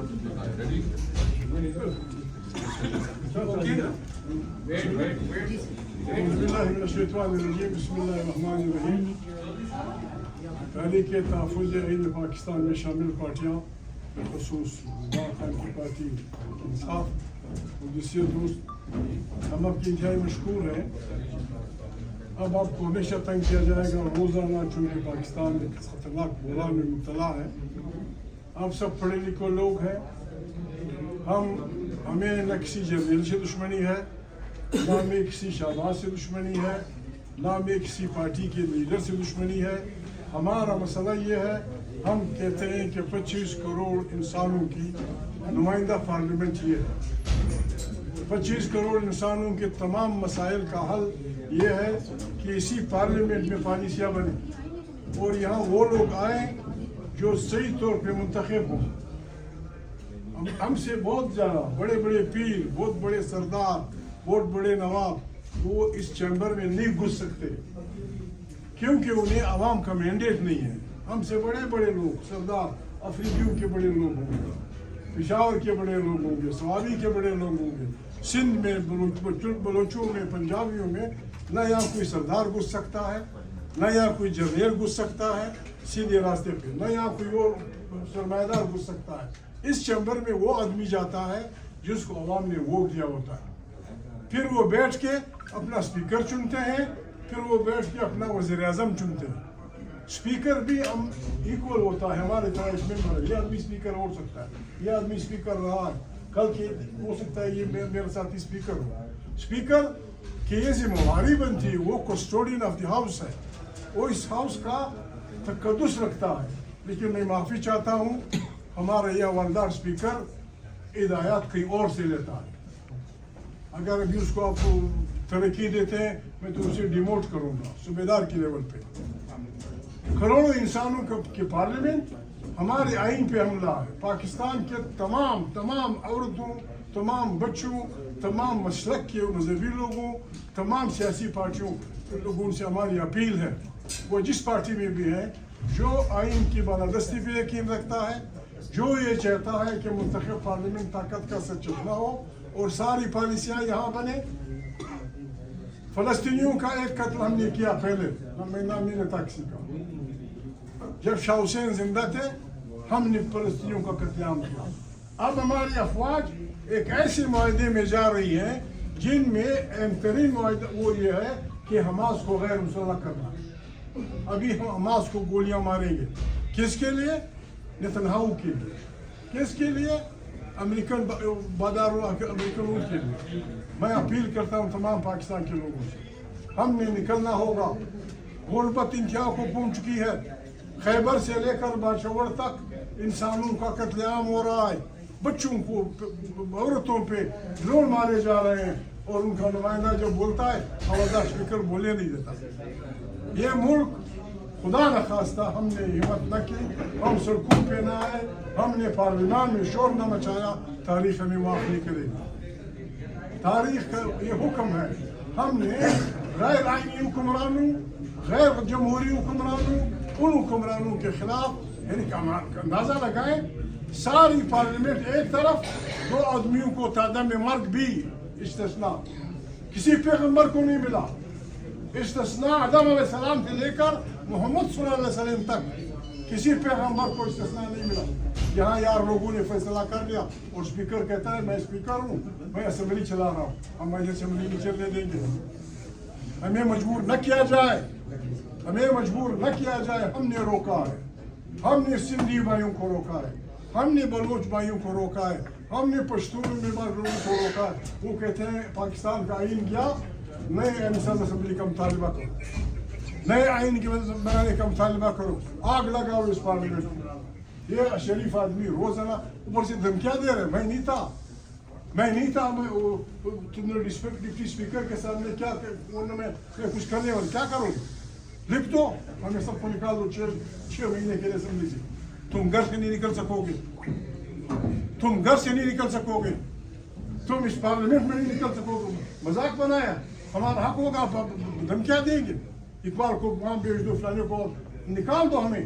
تحریک تحفظ عین پاکستان میں شامل پارٹیاں بالخصوص کی پارٹی انصاف اور دوسرے دوست ہم آپ کی انتہائی مشکور ہیں. اب آپ کو ہمیشہ تنگ کیا جائے گا روزانہ, چونکہ پاکستان ایک خطرناک بحران میں مبتلا ہے. آپ سب پڑھے لکھے لوگ ہیں, ہمیں نہ کسی جرنیل سے دشمنی ہے, نہ ہمیں کسی شہباز سے دشمنی ہے, نہ ہمیں کسی پارٹی کے لیڈر سے دشمنی ہے. ہمارا مسئلہ یہ ہے, ہم کہتے ہیں کہ 25 کروڑ انسانوں کی نمائندہ پارلیمنٹ یہ ہے. 25 کروڑ انسانوں کے تمام مسائل کا حل یہ ہے کہ اسی پارلیمنٹ میں پالیسیاں بنیں اور یہاں وہ لوگ آئیں جو صحیح طور پہ منتخب ہوں. ہم سے بہت زیادہ بڑے بڑے پیر, بہت بڑے سردار, بہت بڑے نواب وہ اس چیمبر میں نہیں گھس سکتے کیونکہ انہیں عوام کا مینڈیٹ نہیں ہے. ہم سے بڑے بڑے لوگ, سردار افریدیوں کے بڑے لوگ ہوں گے, پشاور کے بڑے لوگ ہوں گے, سوابی کے بڑے لوگ ہوں گے, سندھ میں بلوچوں میں, پنجابیوں میں نہ یہاں کوئی سردار گھس سکتا ہے, نہ یہاں کوئی جرنیل گھس سکتا ہے سیدھے راستے پہ, نہ یہاں کوئی اور سرمایہ دار گھس سکتا ہے. اس چیمبر میں وہ آدمی جاتا ہے جس کو عوام نے ووٹ دیا ہوتا ہے. پھر وہ بیٹھ کے اپنا اسپیکر چنتے ہیں, پھر وہ بیٹھ کے اپنا وزیر اعظم چنتے ہیں. اسپیکر بھی ایکول ہوتا ہے ہمارے طرح اس ممبر ہے. یہ آدمی اسپیکر ہو سکتا ہے, یہ آدمی اسپیکر رہا ہے, کل کے ہو سکتا ہے یہ میرے ساتھ اسپیکر ہو. اسپیکر کی یہ ذمہ داری بنتی ہے, وہ کسٹوڈین آف دی ہاؤس ہے, وہ اس ہاؤس کا تقدس رکھتا ہے. لیکن میں معافی چاہتا ہوں, ہمارا یہ حوالدار اسپیکر ہدایات کہیں اور سے لیتا ہے. اگر ابھی اس کو آپ ترقی دیتے ہیں میں تو اسے ڈیموٹ کروں گا صوبیدار کی لیول پہ. کروڑوں انسانوں کے پارلیمنٹ ہمارے آئین پہ حملہ ہے. پاکستان کے تمام عورتوں, تمام بچوں, تمام مسلک کے مذہبی لوگوں, تمام سیاسی پارٹیوں لوگوں سے ہماری اپیل ہے, وہ جس پارٹی میں بھی ہیں, جو آئین کی بالادستی پہ یقین رکھتا ہے, جو یہ چاہتا ہے کہ منتخب پارلیمنٹ طاقت کا سچنا ہو اور ساری پالیسیاں یہاں بنے. فلسطینیوں کا ایک قتل ہم نے کیا پہلے, میں نام نہیں لیتا کسی کا. جب شاہ حسین زندہ تھے ہم نے فلسطینیوں کا قتل عام کیا. اب ہماری افواج ایک ایسے معاہدے میں جا رہی ہیں جن میں اہم ترین معاہدہ وہ یہ ہے کہ حماس کو غیر مسلح کرنا. ابھی ہم حماس کو گولیاں ماریں گے. کس کے لیے؟ نتنیاہو کے لیے. کس کے لیے؟ امریکن بادار امریکن روس کے لیے. میں اپیل کرتا ہوں تمام پاکستان کے لوگوں سے, ہم نے نکلنا ہوگا. غربت انتہا کو پہنچ چکی ہے. خیبر سے لے کر باشور تک انسانوں کا قتل عام ہو رہا ہے. بچوں کو, عورتوں پہ ڈرون مارے جا رہے ہیں اور ان کا نمائندہ جب بولتا ہے حوالدار اسپیکر بولے نہیں دیتا. یہ ملک خدا نخواستہ ہم نے ہمت نہ کی, ہم سڑکوں پہ نہ آئے, ہم نے پارلیمان میں شور نہ مچایا, تاریخ ہمیں معاف نہیں کرے گی. تاریخ کا یہ حکم ہے, ہم نے غیر آئینی حکمرانوں, غیر جمہوری حکمرانوں, ان حکمرانوں کے خلاف یعنی اندازہ لگائیں ساری پارلیمنٹ ایک طرف, 2 آدمیوں کو تعداد میں مرگ بھی استثناء کسی پیغمبر کو نہیں ملا. استثناء آدم علیہ السلام سے لے کر محمد صلی اللہ علیہ وسلم تک کسی پیغمبر کو استثناء نہیں ملا. یہاں یار لوگوں نے فیصلہ کر لیا اور اسپیکر کہتا ہے میں اسپیکر ہوں, میں اسمبلی چلا رہا ہوں, ہم اسمبلی نہیں چلنے دیں گے. ہمیں مجبور نہ کیا جائے, ہمیں مجبور نہ کیا جائے. ہم نے روکا ہے, ہم نے سندھی بھائیوں کو روکا ہے, ہم نے بلوچ بھائیوں کو روکا ہے, ہم نے پشتون میں لوگوں کو روکا ہے. وہ کہتے ہیں پاکستان کا آئین کیا, نئے اسمبلی کا مطالبہ کرو, نئے آئین کے بنانے کا مطالبہ کرو, آگ لگاؤ اس پارلیمنٹ میں. یہ شریف آدمی روزانہ اوپر سے دھمکیاں دے رہے. میں نہیں تھا. تم نے ڈپٹی اسپیکر کے سامنے کیا میں کچھ کرنے والے کیا کرو گے؟ لکھ دو, ہمیں سب کو نکال دو 6 مہینے کے لیے اسمبلی سے. تم گھر سے نہیں نکل سکو گے, تم گھر سے نہیں نکل سکو گے, تم اس پارلیمنٹ میں نہیں نکل سکو گے. مذاق بنایا, ہمارا حق ہوگا, دھمکیاں دیں گے. اقبال کو وہاں بھیج دو, فلانے کو نکال دو. ہمیں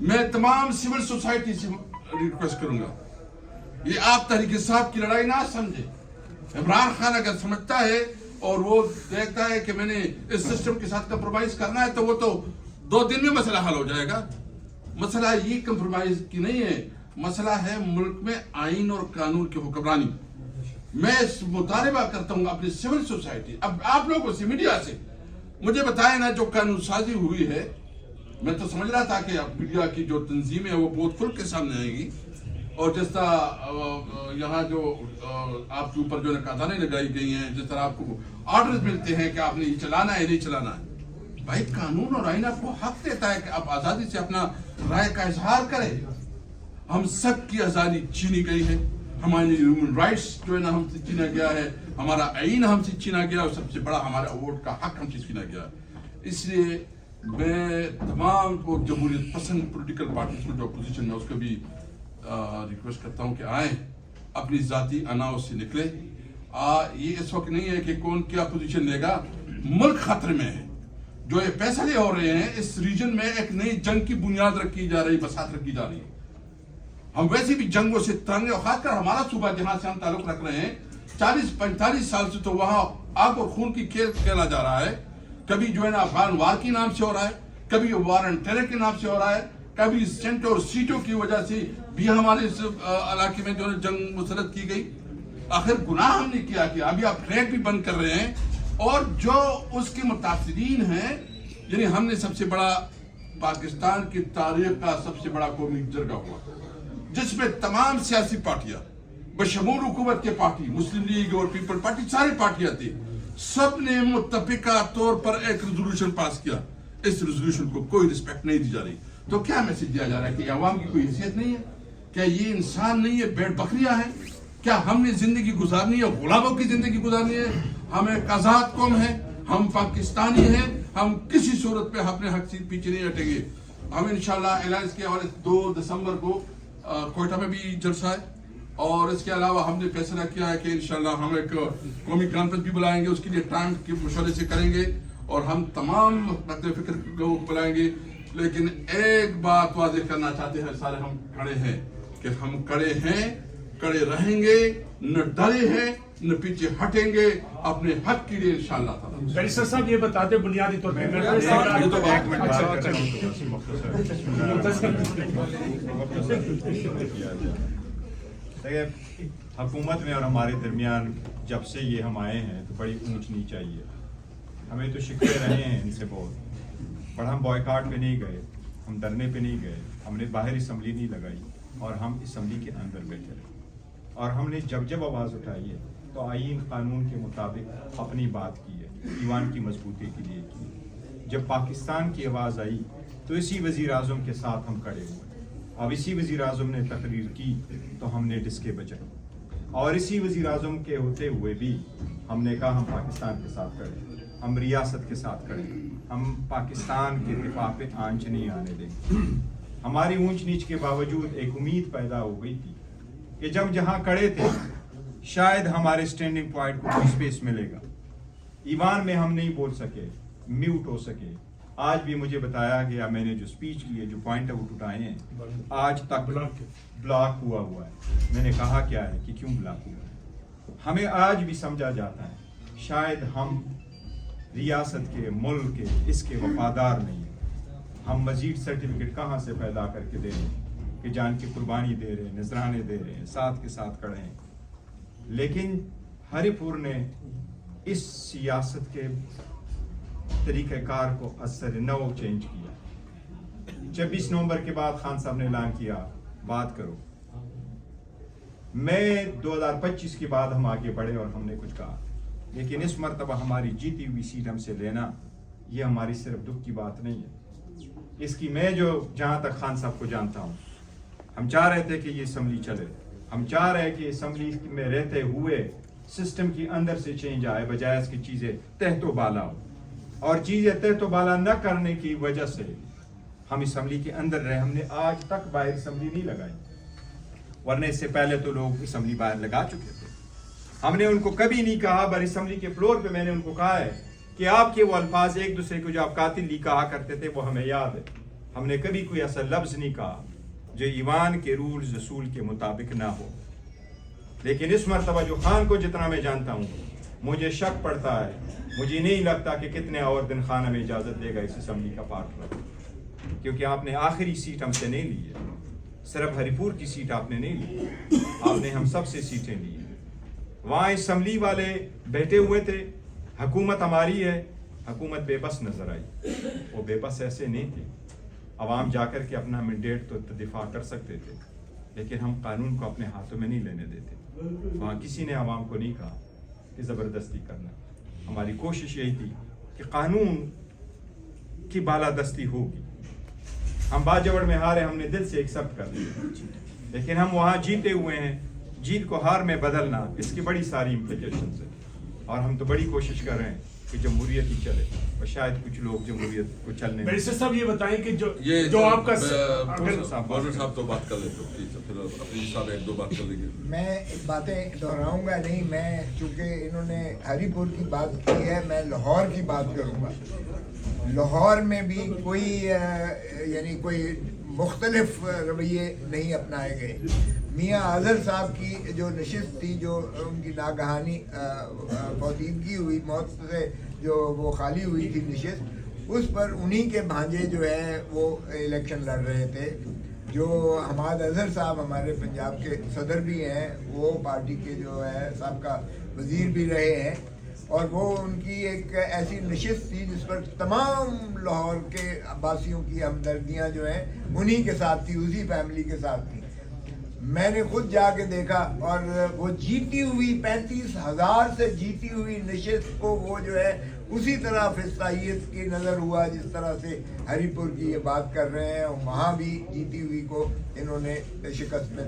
میں تمام سول سوسائٹی سے ریکویسٹ کروں گا یہ آپ تحریک انصاف کی لڑائی نہ سمجھے. عمران خان اگر سمجھتا ہے اور وہ دیکھتا ہے کہ میں نے اس سسٹم کے ساتھ کمپرومائز کرنا ہے تو وہ تو 2 دن میں مسئلہ حل ہو جائے گا. مسئلہ یہ کمپرومائز کی نہیں ہے, مسئلہ ہے ملک میں آئین اور قانون کی حکمرانی. میں اس مطالبہ کرتا ہوں اپنی سول سوسائٹی, اب آپ لوگوں سے, میڈیا سے مجھے بتائیں نا جو قانون سازی ہوئی ہے. میں تو سمجھ رہا تھا کہ اب میڈیا کی جو تنظیم ہے وہ بہت کھل کے سامنے آئے گی, اور جس طرح یہاں جو آپ کے اوپر جو نقادانیں لگائی گئی ہیں, جس طرح آپ کو آرڈرز ملتے ہیں کہ آپ نے یہ چلانا ہے نہیں چلانا ہے. بھائی قانون اور آئین آپ کو حق دیتا ہے کہ آپ آزادی سے اپنا رائے کا اظہار کریں. ہم سب کی آزادی چھینی گئی ہے, ہماری ہیومن رائٹس جو ہے نا ہم سے چھینا گیا ہے, ہمارا آئین ہم سے چھینا گیا, اور سب سے بڑا ہمارا ووٹ کا حق ہم سے چھینا گیا. اس لیے میں تمام کو جمہوریت پسند پولیٹیکل پارٹیز کو جو اپوزیشن میں اس کو بھی ریکویسٹ کرتا ہوں کہ آئیں, اپنی ذاتی اناؤ سے نکلے. یہ اس وقت نہیں ہے کہ کون کیا پوزیشن لے گا, ملک خطرے میں ہے. جو یہ فیصلے ہو رہے ہیں اس ریجن میں ایک نئی جنگ کی بنیاد رکھی جا رہی, بساط رکھی جا رہی ہے. ہم ویسے بھی جنگوں سے تنگ, اور خاص کر ہمارا صوبہ جہاں سے ہم تعلق رکھ رہے ہیں 40-45 سال سے تو وہاں آگ اور خون کی کھیل کھیلا جا رہا ہے. کبھی جو ہے نا افغان وار کے نام سے ہو رہا ہے, کبھی وار اینڈ ٹیرر کے نام سے ہو رہا ہے, کبھی سینٹ اور سیٹوں کی وجہ سے بھی ہمارے اس علاقے میں جو ہے جنگ مسلط کی گئی. آخر گناہ ہم نے کیا کہ ابھی آپ ٹریک بھی بند کر رہے ہیں, اور جو اس کے متاثرین ہیں, یعنی ہم نے سب سے بڑا پاکستان کی تاریخ کا سب سے بڑا قومی جرگہ ہوا جس میں تمام سیاسی پارٹیاں بشمول حکومت کے پارٹی, مسلم لیگ اور پیپل پارٹی, ساری پارٹیاں تھی, سب نے متفقہ طور پر ایک ریزولوشن پاس کیا. اس ریزولوشن کو کوئی رسپیکٹ نہیں دی جا رہی. تو کیا میسج دیا جا رہا ہے کہ عوام کی کوئی حیثیت نہیں ہے؟ کیا یہ انسان نہیں ہے, بیڑ بکریاں ہیں؟ کیا ہم نے زندگی گزارنی ہے, غلاموں کی زندگی گزارنی ہے؟ ہم ایک آزاد قوم ہے, ہم پاکستانی ہیں, ہم کسی صورت پہ اپنے حق سے پیچھے نہیں ہٹیں گے. ہم انشاءاللہ الائنس کے حوالے 2 دسمبر کو کوئٹہ میں بھی جلسہ ہے, اور اس کے علاوہ ہم نے فیصلہ کیا ہے کہ انشاءاللہ ہم ایک قومی کانفرنس بھی بلائیں گے. اس کے لیے ٹائم کے مشورے سے کریں گے, اور ہم تمام نقطۂ فکر لوگوں کو بلائیں گے. لیکن ایک بات واضح کرنا چاہتے ہیں سارے ہم کھڑے ہیں کہ ہم کھڑے ہیں, کھڑے رہیں گے, نہ ڈرے ہیں نہ پیچھے ہٹیں گے اپنے حق کے لیے انشاءاللہ تعالی. بیرسٹر صاحب یہ بتاتے بنیادی طور پہ حکومت میں اور ہمارے درمیان جب سے یہ ہم آئے ہیں تو بڑی اونچ نیچ آئی ہے. ہمیں تو شکوے رہے ہیں ان سے بہت, پر ہم بوائکاٹ پہ نہیں گئے, ہم دھرنے پہ نہیں گئے, ہم نے باہر اسمبلی نہیں لگائی, اور ہم اسمبلی کے اندر بیٹھے رہے. اور ہم نے جب آواز اٹھائی ہے تو آئین قانون کے مطابق اپنی بات کی ہے, ایوان کی مضبوطی کے لیے کی. جب پاکستان کی آواز آئی تو اسی وزیر اعظم کے ساتھ ہم کھڑے ہوئے. اب اسی وزیر اعظم نے تقریر کی تو ہم نے ڈسکے بجائے, اور اسی وزیر اعظم کے ہوتے ہوئے بھی ہم نے کہا ہم پاکستان کے ساتھ کھڑے, ہم ریاست کے ساتھ کھڑے, ہم پاکستان کے دفاع پہ آنچ نہیں آنے دیں گے. ہماری اونچ نیچ کے باوجود ایک امید پیدا ہو گئی تھی کہ جب جہاں کھڑے تھے شاید ہمارے سٹینڈنگ پوائنٹ کو کوئی سپیس ملے گا. ایوان میں ہم نہیں بول سکے, میوٹ ہو سکے. آج بھی مجھے بتایا گیا, میں نے جو سپیچ کی ہے, جو پوائنٹ آؤٹ اٹھائے ہیں, آج تک بلاک ہوا ہے. میں نے کہا کیا ہے کہ کیوں بلاک ہوا ہے. ہمیں آج بھی سمجھا جاتا ہے شاید ہم ریاست کے, ملک کے, اس کے وفادار نہیں ہیں. ہم مزید سرٹیفکیٹ کہاں سے پیدا کر کے دے رہے ہیں کہ جان کی قربانی دے رہے ہیں, نذرانے دے رہے ہیں, ساتھ کے ساتھ کھڑے ہیں. لیکن ہری پور نے اس سیاست کے طریقہ کار کو اثر نو چینج کیا. 26 نومبر کے بعد خان صاحب نے اعلان کیا بات کرو. میں 2025 کے بعد ہم آگے بڑھے اور ہم نے کچھ کہا, لیکن اس مرتبہ ہماری جیتی ہوئی سیٹ ہم سے لینا یہ ہماری صرف دکھ کی بات نہیں ہے. اس کی میں جو جہاں تک خان صاحب کو جانتا ہوں, ہم چاہ رہے تھے کہ یہ اسمبلی چلے, ہم چاہ رہے کہ اسمبلی میں رہتے ہوئے سسٹم کی اندر سے چینج آئے, بجائے اس کی چیزیں تحت و بالا ہو. اور چیزیں تحت و بالا نہ کرنے کی وجہ سے ہم اسمبلی کے اندر رہے. ہم نے آج تک باہر اسمبلی نہیں لگائی, ورنہ اس سے پہلے تو لوگ اسمبلی باہر لگا چکے تھے. ہم نے ان کو کبھی نہیں کہا, بر اسمبلی کے فلور پہ میں نے ان کو کہا ہے کہ آپ کے وہ الفاظ ایک دوسرے کو جو آپ قاتل لی کہا کرتے تھے وہ ہمیں یاد ہے. ہم نے کبھی کوئی ایسا لفظ نہیں کہا جو ایوان کے رولز رسول کے مطابق نہ ہو. لیکن اس مرتبہ جو خان کو جتنا میں جانتا ہوں, مجھے شک پڑتا ہے, مجھے نہیں لگتا کہ کتنے اور دن خان ہمیں اجازت دے گا اس اسمبلی کا پارٹ رہا, کیونکہ آپ نے آخری سیٹ ہم سے نہیں لی ہے. صرف ہری پور کی سیٹ آپ نے نہیں لی, آپ نے ہم سب سے سیٹیں لی ہیں. وہاں اسمبلی والے بیٹھے ہوئے تھے, حکومت ہماری ہے, حکومت بے بس نظر آئی. وہ بے بس ایسے نہیں تھی. عوام جا کر کے اپنا مینڈیٹ تو دفاع کر سکتے تھے, لیکن ہم قانون کو اپنے ہاتھوں میں نہیں لینے دیتے. وہاں کسی نے عوام کو نہیں کہا کہ زبردستی کرنا. ہماری کوشش یہی تھی کہ قانون کی بالادستی ہوگی. ہم باجوڑ میں ہارے, ہم نے دل سے ایکسپٹ کر لیا, لیکن ہم وہاں جیتے ہوئے ہیں. جیت کو ہار میں بدلنا, اس کی بڑی ساری امپلیکیشنز ہیں. اور ہم تو بڑی کوشش کر رہے ہیں کہ جمہوریت ہی چلے, اور شاید کچھ لوگ جمہوریت کو چلنے بیرسٹر صاحب یہ بتائیں کہ جو آپ کا گورنر صاحب تو بات کر لیتے, پھر اپنی صاحب ایک دو بات کر لیں گے. میں باتیں دہراؤں گا نہیں. میں چونکہ انہوں نے ہری پور کی بات کی ہے, میں لاہور کی بات کروں گا. لاہور میں بھی کوئی یعنی کوئی مختلف رویے نہیں اپنائے گئے. میاں اظہر صاحب کی جو نشست تھی, جو ان کی ناگہانی پوسیدگی ہوئی, موت سے جو وہ خالی ہوئی تھی نشست, اس پر انہی کے بھانجے جو ہے وہ الیکشن لڑ رہے تھے. جو حماد اظہر صاحب ہمارے پنجاب کے صدر بھی ہیں, وہ پارٹی کے جو ہے سابقہ وزیر بھی رہے ہیں, اور وہ ان کی ایک ایسی نشست تھی جس پر تمام لاہور کے عباسیوں کی ہمدردیاں جو ہیں انہی کے ساتھ تھی, اسی فیملی کے ساتھ تھی. میں نے خود جا کے دیکھا, اور وہ جیتی ہوئی 35,000 سے جیتی ہوئی نشست کو وہ جو ہے اسی طرح فضائیت کی نظر ہوا جس طرح سے ہری پور کی یہ بات کر رہے ہیں. وہاں بھی جیتی ہوئی کو انہوں نے شکست میں